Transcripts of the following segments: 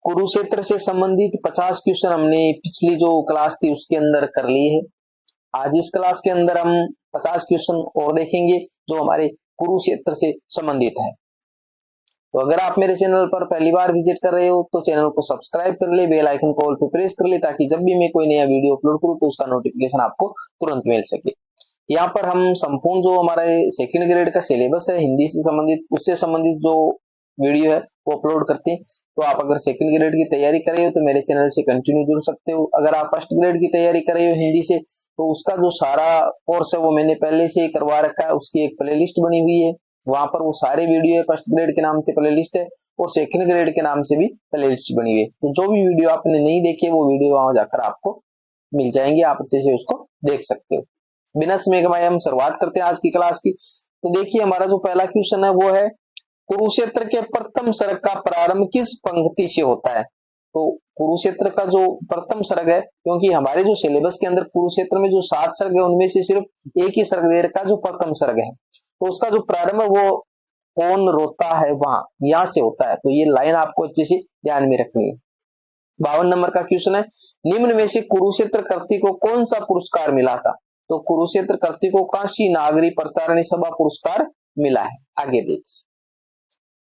कुरुक्षेत्र से संबंधित 50 क्वेश्चन हमने पिछली जो क्लास थी उसके अंदर कर लिए है। आज इस क्लास के अंदर हम 50 क्वेश्चन और देखेंगे जो हमारे कुरुक्षेत्र से संबंधित है। तो अगर आप मेरे चैनल पर पहली बार विजिट कर रहे हो तो चैनल को सब्सक्राइब कर ले, बेल आइकन को ऑल पे प्रेस कर ले, ताकि जब भी मैं कोई नया वीडियो अपलोड करूं तो उसका नोटिफिकेशन आपको तुरंत मिल सके। यहाँ पर हम संपूर्ण जो हमारे सेकंड ग्रेड का सिलेबस है हिंदी से संबंधित, उससे संबंधित जो वीडियो है वो अपलोड करते हैं। तो आप अगर सेकंड ग्रेड की तैयारी कर रहे हो तो मेरे चैनल से कंटिन्यू जुड़ सकते हो। अगर आप फर्स्ट ग्रेड की तैयारी कर रहे हो हिंदी से तो उसका जो सारा कोर्स है वो मैंने पहले से ही करवा रखा है, उसकी एक प्लेलिस्ट बनी हुई है, वहां पर वो सारे वीडियो है। फर्स्ट ग्रेड के नाम से प्लेलिस्ट है और सेकंड ग्रेड के नाम से भी प्लेलिस्ट बनी हुई है। तो जो भी वीडियो आपने नहीं देखे वो वीडियो वहां जाकर आपको मिल जाएंगे, आप अच्छे से उसको देख सकते हो। बिना समय गवाए हम शुरुआत करते हैं आज की क्लास की। तो देखिए हमारा जो पहला क्वेश्चन है वो है कुरुक्षेत्र के प्रथम सर्ग का प्रारंभ किस पंक्ति से होता है। तो कुरुक्षेत्र का जो प्रथम सर्ग है, क्योंकि हमारे जो सिलेबस के अंदर कुरुक्षेत्र में जो 7 सर्ग है उनमें से सिर्फ एक ही सर्ग दे रखा जो प्रथम सर्ग है, तो उसका जो प्रारंभ है वो कौन रोता है वहां, यहां से होता है। तो ये लाइन आपको अच्छे से ध्यान में रखनी है। 52 नंबर का क्वेश्चन है निम्न में से कुरुक्षेत्र कर्ती को कौन सा पुरस्कार मिला था। तो कुरुक्षेत्र कर्ती को काशी नागरी प्रचारणी सभा पुरस्कार मिला है। आगे देखिए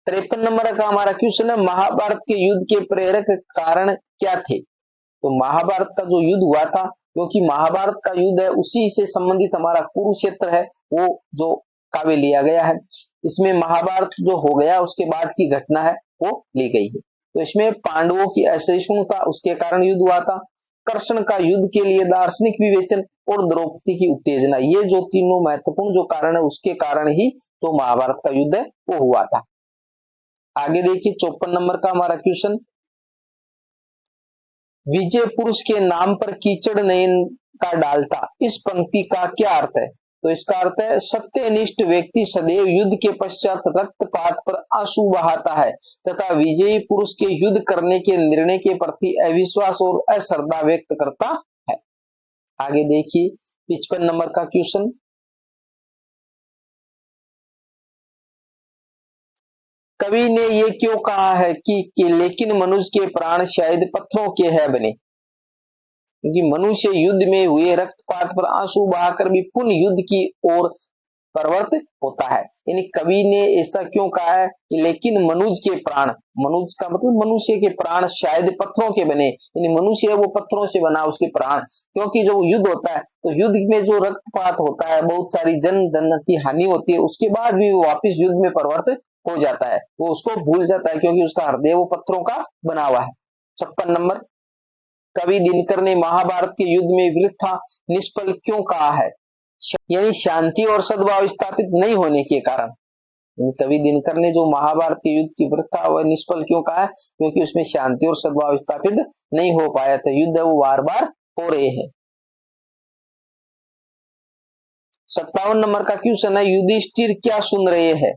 53 नंबर का हमारा क्वेश्चन है महाभारत के युद्ध के प्रेरक कारण क्या थे। तो महाभारत का जो युद्ध हुआ था, क्योंकि महाभारत का युद्ध है उसी से संबंधित हमारा कुरुक्षेत्र है वो जो काव्य लिया गया है। इसमें महाभारत जो हो गया उसके बाद की घटना है वो ली गई है। तो इसमें पांडवों की असहिष्णुता उसके कारण युद्ध हुआ था, कृष्ण का युद्ध के लिए दार्शनिक विवेचन और द्रौपदी की उत्तेजना, ये जो तीनों महत्वपूर्ण जो कारण है उसके कारण ही जो महाभारत का युद्ध है वो हुआ था। आगे देखिए 54 नंबर का हमारा क्वेश्चन विजय पुरुष के नाम पर कीचड़ नयन का डालता, इस पंक्ति का क्या अर्थ है। तो इसका अर्थ है सत्यनिष्ठ व्यक्ति सदैव युद्ध के पश्चात रक्तपात पर आंसू बहाता है तथा विजयी पुरुष के युद्ध करने के निर्णय के प्रति अविश्वास और अश्रद्धा व्यक्त करता है। आगे देखिए 55 नंबर का क्वेश्चन कवि ने ये क्यों कहा है कि लेकिन मनुष्य के प्राण शायद पत्थरों के है बने, क्योंकि मनुष्य युद्ध में हुए रक्तपात पर आंसू बहाकर भी पुनः युद्ध की ओर प्रवृत्त होता है। यानी कवि ने ऐसा क्यों कहा है कि लेकिन मनुष्य के प्राण, मनुष्य का मतलब मनुष्य के प्राण शायद पत्थरों के बने, यानी मनुष्य है वो पत्थरों से बना उसके प्राण, क्योंकि जब युद्ध होता है तो युद्ध में जो रक्तपात होता है बहुत सारी जन धन की हानि होती है, उसके बाद भी वो वापिस युद्ध में प्रवृत्त हो जाता है, वो उसको भूल जाता है क्योंकि उसका हृदय वो पत्थरों का बना हुआ है। 56 नंबर कवि दिनकर ने महाभारत के युद्ध में वृथा निष्फल क्यों कहा है, यानी शांति और सद्भाव स्थापित नहीं होने के कारण। कवि दिनकर ने जो महाभारत के युद्ध की वृथा व निष्फल क्यों कहा है, क्योंकि उसमें शांति और सद्भाव स्थापित नहीं हो पाया था, युद्ध वो बार बार हो रहे हैं। 57 नंबर का क्वेश्चन है युधिष्ठिर क्या सुन रहे हैं,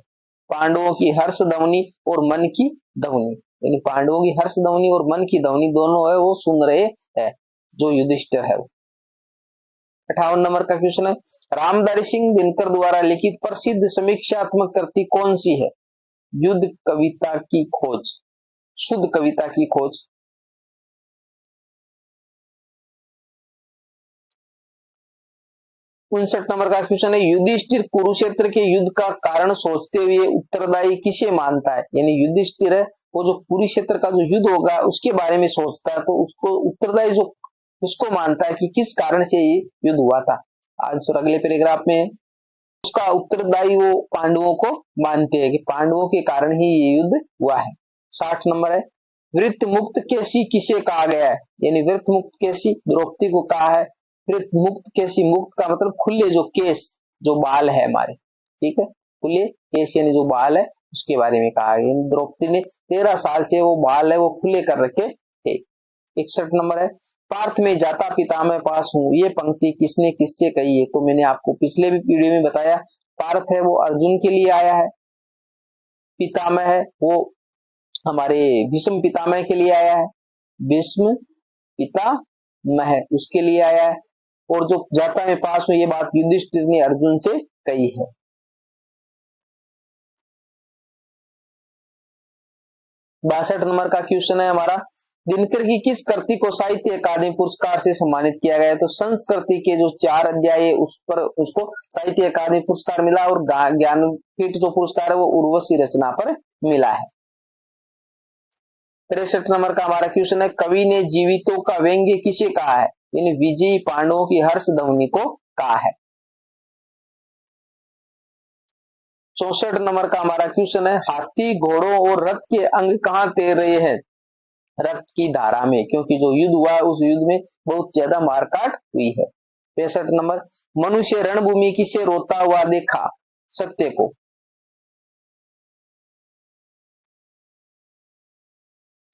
पांडवों की हर्ष ध्वनि और मन की ध्वनि, यानी पांडवों की हर्ष ध्वनि और मन की ध्वनि दोनों है वो सुन रहे हैं जो युधिष्ठिर है वो। 58 नंबर का क्वेश्चन है रामधारी सिंह दिनकर द्वारा लिखित प्रसिद्ध समीक्षात्मक कृति कौन सी है। युद्ध कविता की खोज, शुद्ध कविता की खोज। 59 नंबर का क्वेश्चन है युधिष्ठिर कुरुक्षेत्र के युद्ध का कारण सोचते हुए उत्तरदायी किसे मानता है, यानी युधिष्ठिर है वो जो कुरुक्षेत्र का जो युद्ध होगा उसके बारे में सोचता है, तो उसको उत्तरदायी जो उसको मानता है कि किस कारण से ये युद्ध हुआ था। आंसर अगले पैराग्राफ में है, उसका उत्तरदायी वो पांडवों को मानते हैं कि पांडवों के कारण ही ये युद्ध हुआ है। 60 नंबर है वृत्त मुक्त केसी किसे कहा गया है, यानी वृत्त मुक्त केसी द्रौपदी को कहा है। वृत्त मुक्त केसी, मुक्त का मतलब खुले जो केस जो बाल है हमारे, ठीक है, खुले केस यानी जो बाल है उसके बारे में कहा है। द्रौपदी ने 13 साल से वो बाल है वो खुले कर रखे थे। 61 नंबर है पार्थ में जाता पिता में पास हूं, ये पंक्ति किसने किससे कही है। तो मैंने आपको पिछले भी वीडियो में बताया पार्थ है वो अर्जुन के लिए आया है, पितामह है वो हमारे भीष्म पितामह के लिए आया है, भीष्म पितामह उसके लिए आया है, और जो जाता में पास हूं ये बात युधिष्ठिर ने अर्जुन से कही है। 62 नंबर का क्वेश्चन है हमारा, दिनकर की किस कृति को साहित्य अकादमी पुरस्कार से सम्मानित किया गया है? तो संस्कृति के जो 4 अध्याय है उस पर उसको साहित्य अकादमी पुरस्कार मिला, और ज्ञानपीठ जो पुरस्कार है वो उर्वशी रचना पर मिला है। 63 नंबर का हमारा क्वेश्चन है, कवि ने जीवितों का व्यंग्य किसे कहा है? यानी विजयी पांडवों की हर्ष ध्वनि को कहा है। 64 नंबर का हमारा क्वेश्चन है, हाथी घोड़ों और रथ के अंग कहाँ तैर रहे हैं? रक्त की धारा में, क्योंकि जो युद्ध हुआ उस युद्ध में बहुत ज्यादा मारकाट हुई है। 65 नंबर, मनुष्य रणभूमि किसे रोता हुआ देखा? सत्य को।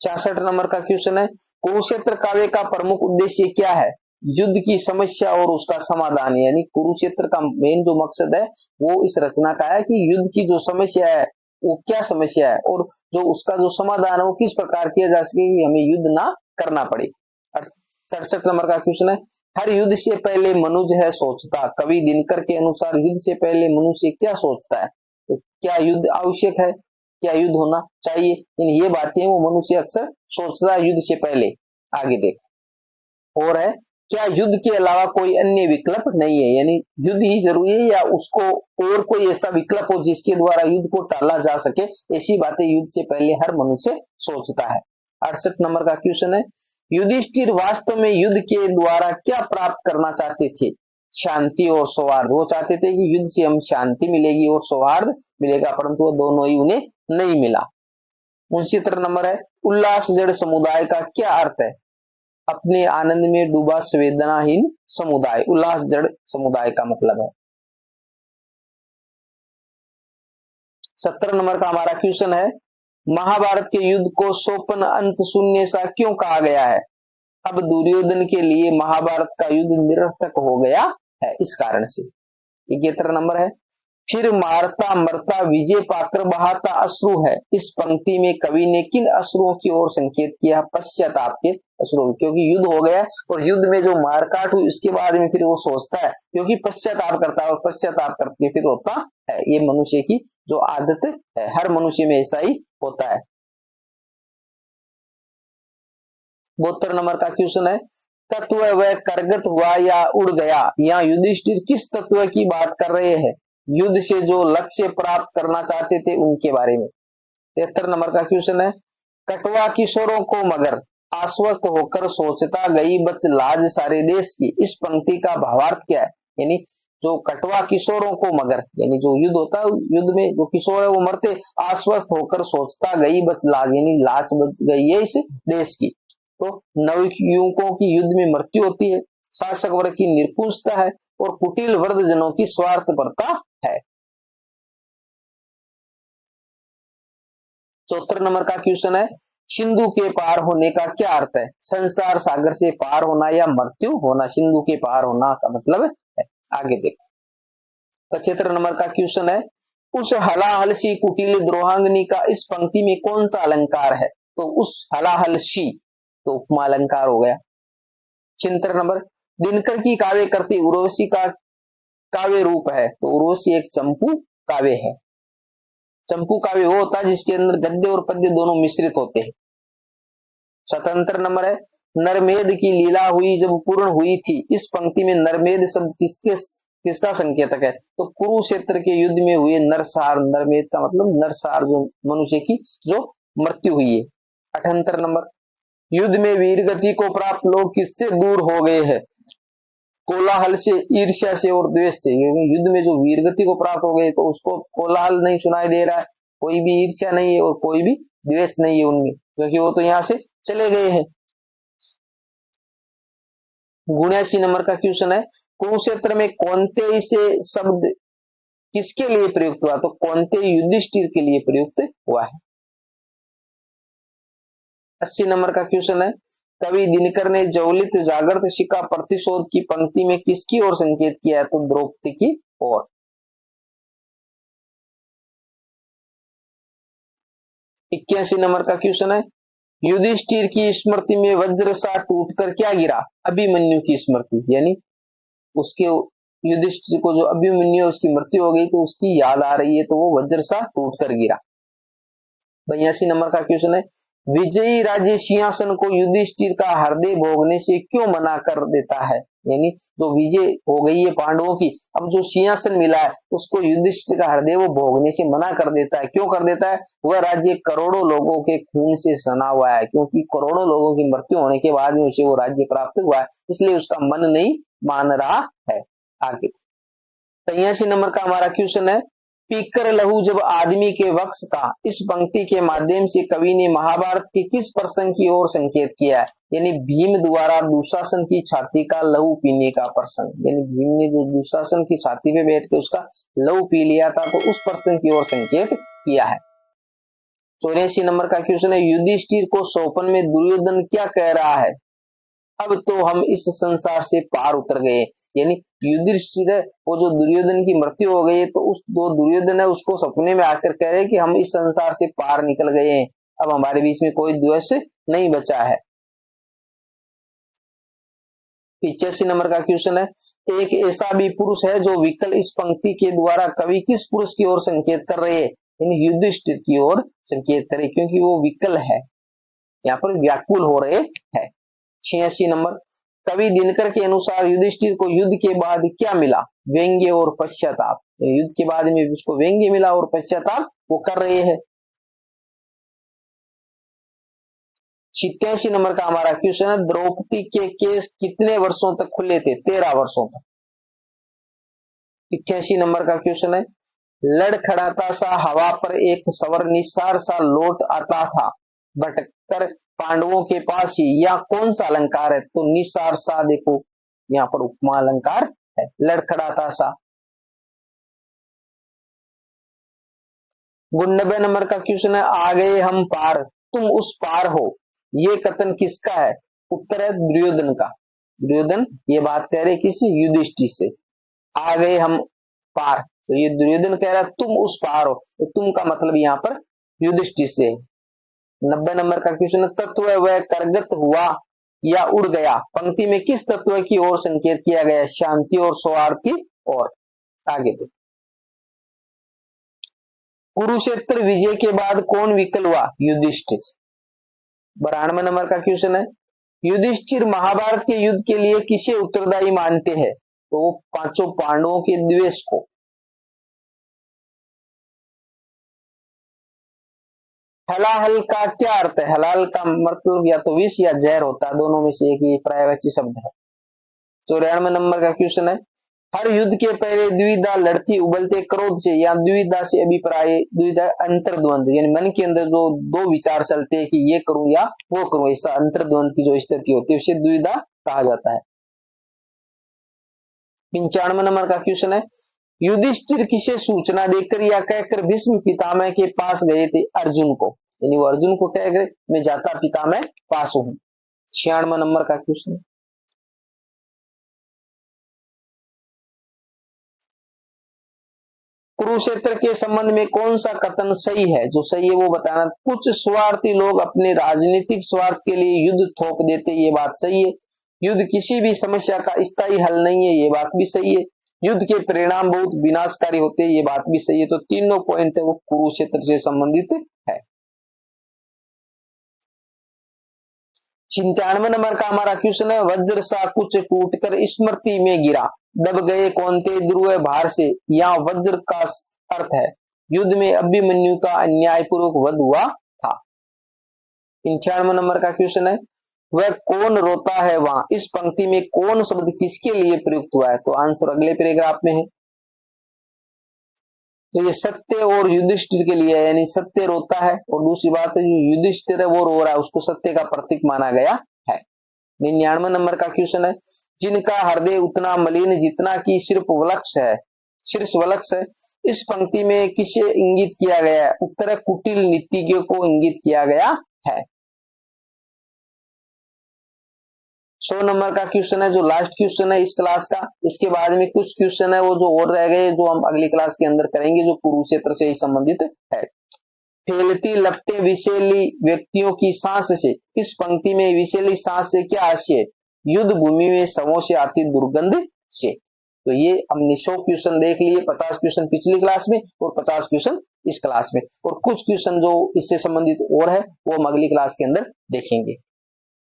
66 नंबर का क्वेश्चन है, कुरुक्षेत्र काव्य का प्रमुख उद्देश्य क्या है? युद्ध की समस्या और उसका समाधान, यानी कुरुक्षेत्र का मेन जो मकसद है वो इस रचना का है कि युद्ध की जो समस्या है वो क्या समस्या है, और जो उसका जो समाधान है वो किस प्रकार किया जा सके कि हमें युद्ध ना करना पड़े। 67 नंबर का क्वेश्चन है, हर युद्ध से पहले मनुष्य है सोचता, कवि दिनकर के अनुसार युद्ध से पहले मनुष्य क्या सोचता है? तो क्या युद्ध आवश्यक है, क्या युद्ध होना चाहिए? ये बातें वो मनुष्य अक्सर सोचता है युद्ध से पहले। आगे देखो, और है, क्या युद्ध के अलावा कोई अन्य विकल्प नहीं है? यानी युद्ध ही जरूरी है या उसको और कोई ऐसा विकल्प हो जिसके द्वारा युद्ध को टाला जा सके? ऐसी बातें युद्ध से पहले हर मनुष्य सोचता है। 68 नंबर का क्वेश्चन है, युधिष्ठिर वास्तव में युद्ध के द्वारा क्या प्राप्त करना चाहते थे? शांति और सौहार्द। वो चाहते थे कि युद्ध से हम शांति मिलेगी और सौहार्द मिलेगा, परंतु वो दोनों ही उन्हें नहीं मिला। 69 नंबर है, उल्लास जड़ समुदाय का क्या अर्थ है? अपने आनंद में डूबा संवेदनाहीन समुदाय, उल्लास जड़ समुदाय का मतलब है। 70 नंबर का हमारा क्वेश्चन है, महाभारत के युद्ध को सोपन अंत शून्य सा क्यों कहा गया है? अब दुर्योधन के लिए महाभारत का युद्ध निरर्थक हो गया है, इस कारण से। 71 नंबर है, फिर मारता मरता विजय पाकर बहाता अश्रु है, इस पंक्ति में कवि ने किन अश्रुओं की ओर संकेत किया? पश्चाताप के अश्रु, क्योंकि युद्ध हो गया और युद्ध में जो मारकाट हुई उसके बाद में फिर वो सोचता है, क्योंकि पश्चाताप करता है और पश्चाताप करके फिर होता है। ये मनुष्य की जो आदत है, हर मनुष्य में ऐसा ही होता है। 72 नंबर का क्वेश्चन है, तत्व वह करगत हुआ या उड़ गया? यहाँ युधिष्ठिर किस तत्व की बात कर रहे हैं? युद्ध से जो लक्ष्य प्राप्त करना चाहते थे उनके बारे में। 73 नंबर का क्वेश्चन है, कटवा किशोरों को मगर आश्वस्त होकर सोचता गई बच लाज सारे देश की, इस पंक्ति का भावार्थ क्या है? यानी जो कटवा किशोरों को मगर, यानी जो युद्ध होता है युद्ध में जो किशोर है वो मरते, आश्वस्त होकर सोचता गई बच लाज, यानी लाज बच गई है इस देश की। तो नवयुवकों की युद्ध में मृत्यु होती है, शासक वर्ग की निर्कुशता है और कुटिल वृद्धजनों की स्वार्थपरता है। 74 नंबर का क्वेश्चन है, सिंधु के पार होने का क्या अर्थ है? संसार सागर से पार होना या मृत्यु होना, सिंधु के पार होना का मतलब है। आगे देखो, 75 नंबर का क्वेश्चन है, उस हलाहल सी कुटिल द्रोहांगनी का इस पंक्ति में कौन सा अलंकार है? तो उस हलाहल सी तो उपमा अलंकार हो गया। 76 नंबर, दिनकर की काव्य करती उर्वशी का काव्य रूप है? तो उर्वशी एक चंपू काव्य है। चंपू काव्य वो होता है जिसके अंदर गद्य और पद्य दोनों मिश्रित होते हैं। 77 नंबर है, नरमेध की लीला हुई जब पूर्ण हुई थी, इस पंक्ति में नरमेध शब्द किसका संकेतक है? तो कुरुक्षेत्र के युद्ध में हुए नरसार, नरमेध का मतलब नरसार, जो मनुष्य की जो मृत्यु हुई है। 78 नंबर, युद्ध में वीरगति को प्राप्त लोग किससे दूर हो गए हैं? कोलाहल से, ईर्ष्या से और द्वेष से। युद्ध में जो वीरगति को प्राप्त हो गए तो उसको कोलाहल नहीं सुनाई दे रहा है, कोई भी ईर्ष्या नहीं है और कोई भी द्वेष नहीं है उनमें, क्योंकि वो तो यहाँ से चले गए हैं। 79 नंबर का क्वेश्चन है, कुरुक्षेत्र में कौनते से शब्द किसके लिए प्रयुक्त हुआ? तो कौनते युधिष्ठिर के लिए प्रयुक्त हुआ है। 80 नंबर का क्वेश्चन है, कवि दिनकर ने ज्वलित जागृत शिखा प्रतिशोध की पंक्ति में किसकी ओर संकेत किया है? तो द्रौपदी की ओर। 81 नंबर का क्वेश्चन है, युधिष्ठिर की स्मृति में वज्र सा टूटकर क्या गिरा? अभिमन्यु की स्मृति, यानी उसके युधिष्ठिर को जो अभिमन्यु उसकी मृत्यु हो गई तो उसकी याद आ रही है, तो वो वज्र सा टूटकर गिरा। 82 नंबर का क्वेश्चन है, विजयी राज्य सिंहासन को युधिष्ठिर का हृदय भोगने से क्यों मना कर देता है? यानी जो विजय हो गई है पांडवों की, अब जो सिंहासन मिला है उसको युधिष्ठिर का हृदय वो भोगने से मना कर देता है। क्यों कर देता है? वह राज्य करोड़ों लोगों के खून से सना हुआ है, क्योंकि करोड़ों लोगों की मृत्यु होने के बाद में उसे वो राज्य प्राप्त हुआ है, इसलिए उसका मन नहीं मान रहा है। आगे 83 नंबर का हमारा क्वेश्चन है, पीकर लहू जब आदमी के वक्ष का, इस पंक्ति के माध्यम से कवि ने महाभारत के किस प्रसंग की ओर संकेत किया है? यानी भीम द्वारा दुशासन की छाती का लहू पीने का प्रसंग, यानी भीम ने जो दुशासन की छाती पे बैठ के उसका लहू पी लिया था, तो उस प्रसंग की ओर संकेत किया है। 84 नंबर का क्वेश्चन है, युधिष्ठिर को स्वप्न में दुर्योधन क्या कह रहा है? अब तो हम इस संसार से पार उतर गए, यानी युधिष्ठिर है वो जो दुर्योधन की मृत्यु हो गई है, तो उस दो दुर्योधन है उसको सपने में आकर कह रहे हैं कि हम इस संसार से पार निकल गए हैं, अब हमारे बीच में कोई द्वेष नहीं बचा है। 85 नंबर का क्वेश्चन है, एक ऐसा भी पुरुष है जो विकल, इस पंक्ति के द्वारा कवि किस पुरुष की ओर संकेत कर रहे हैं? यानी युधिष्ठिर की ओर संकेत करे, क्योंकि वो विकल है, यहाँ पर व्याकुल हो रहे हैं। 86 नंबर, कवि दिनकर के अनुसार युधिष्ठिर को युद्ध के बाद क्या मिला? व्यंग्य और पश्चाताप, युद्ध के बाद में उसको व्यंग्य मिला और पश्चाताप वो कर रहे हैं। 87 नंबर का हमारा क्वेश्चन है, द्रौपदी के केस कितने वर्षों तक खुले थे? 13 वर्षों तक। 88 नंबर का क्वेश्चन है, लड़खड़ाता सा हवा पर एक सवर निस्सार सा लौट आता था, भटकर पांडवों के पास ही, या कौन सा अलंकार है? तो निस्सार सा, देखो यहाँ पर उपमा अलंकार है, लड़खड़ाता सा। 99 नंबर का क्वेश्चन है, आ गए हम पार, तुम उस पार हो, ये कथन किसका है? उत्तर है दुर्योधन का। दुर्योधन ये बात कह रहे किसी? युधिष्ठिर से। आ गए हम पार, तो ये दुर्योधन कह रहा है तुम उस पार हो, तो तुम का मतलब यहाँ पर युधिष्ठिर से है। 90 नंबर का क्वेश्चन है, तत्व वह करगत हुआ या उड़ गया, पंक्ति में किस तत्व की ओर संकेत किया गया? शांति और सौहार्द की ओर। आगे देखो, कुरुक्षेत्र विजय के बाद कौन विकल हुआ? युधिष्ठिर। 92 नंबर का क्वेश्चन है, युधिष्ठिर महाभारत के युद्ध के लिए किसे उत्तरदायी मानते हैं? तो वो पांचों पांडवों के द्वेष को। हलाहल का क्या अर्थ है? हलाल का मतलब या तो विष या जहर होता है, दोनों में से एक ही पर्यायवाची शब्द है। 94 नंबर का क्वेश्चन है, हर युद्ध के पहले द्विधा लड़ती उबलते क्रोध से, या द्विधा से अभिप्राय, द्विधा अंतर्द्वंद, यानी मन के अंदर जो दो विचार चलते हैं कि ये करूं या वो करूं, ऐसा अंतर्द्वंद की जो स्थिति होती है उसे द्विधा कहा जाता है। 95 नंबर का क्वेश्चन है, युधिष्ठिर किसे सूचना देकर या कहकर भीष्म पितामह के पास गए थे? अर्जुन को, यानी वो अर्जुन को कह गए मैं जाता पितामह पास हूं। 96 नंबर का क्वेश्चन, कुरुक्षेत्र के संबंध में कौन सा कथन सही है? जो सही है वो बताना। कुछ स्वार्थी लोग अपने राजनीतिक स्वार्थ के लिए युद्ध थोप देते, ये बात सही है। युद्ध किसी भी समस्या का स्थायी हल नहीं है, ये बात भी सही है। युद्ध के परिणाम बहुत विनाशकारी होते हैं, ये बात भी सही है। तो तीनों पॉइंट है वो कुरुक्षेत्र से संबंधित है। 97 नंबर का हमारा क्वेश्चन है, वज्र सा कुछ टूटकर स्मृति में गिरा, दब गए कौनते ध्रुव भार से, यहाँ वज्र का अर्थ है युद्ध में अभिमन्यु का अन्यायपूर्वक वध हुआ था। 98 नंबर का क्वेश्चन है, वह कौन रोता है वहां, इस पंक्ति में कौन शब्द किसके लिए प्रयुक्त हुआ है? तो आंसर अगले पैराग्राफ में है। तो ये सत्य और युधिष्ठिर के लिए है, यानी सत्य रोता है, और दूसरी बात है जो युधिष्ठिर है वो रो रहा है, उसको सत्य का प्रतीक माना गया है। 99 नंबर का क्वेश्चन है, जिनका हृदय उतना मलिन जितना कि सिर्फ वलक्ष है, शीर्ष वलक्ष है, इस पंक्ति में किसे इंगित किया गया है? उत्तर है कुटिल नीतिज्ञों को इंगित किया गया है। 100 नंबर का क्वेश्चन है जो लास्ट क्वेश्चन है इस क्लास का, इसके बाद में कुछ क्वेश्चन है वो जो और रह गए जो हम अगली क्लास के अंदर करेंगे, जो कुरुक्षेत्र से ही संबंधित है। फैलती लपटे विषैली व्यक्तियों की सांस से, इस पंक्ति में विषैली सांस से क्या आशय है? युद्ध भूमि में शवों से आती दुर्गंध से। तो ये हमने 100 क्वेश्चन देख लिए, 50 क्वेश्चन पिछली क्लास में और 50 क्वेश्चन इस क्लास में, और कुछ क्वेश्चन जो इससे संबंधित और है वो हम अगली क्लास के अंदर देखेंगे।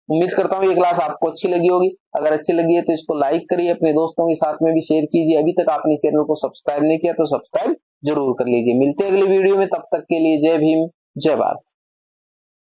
उम्मीद करता हूँ ये क्लास आपको अच्छी लगी होगी। अगर अच्छी लगी है तो इसको लाइक करिए, अपने दोस्तों के साथ में भी शेयर कीजिए। अभी तक आपने चैनल को सब्सक्राइब नहीं किया तो सब्सक्राइब जरूर कर लीजिए। मिलते हैं अगली वीडियो में, तब तक के लिए जय भीम, जय भारत।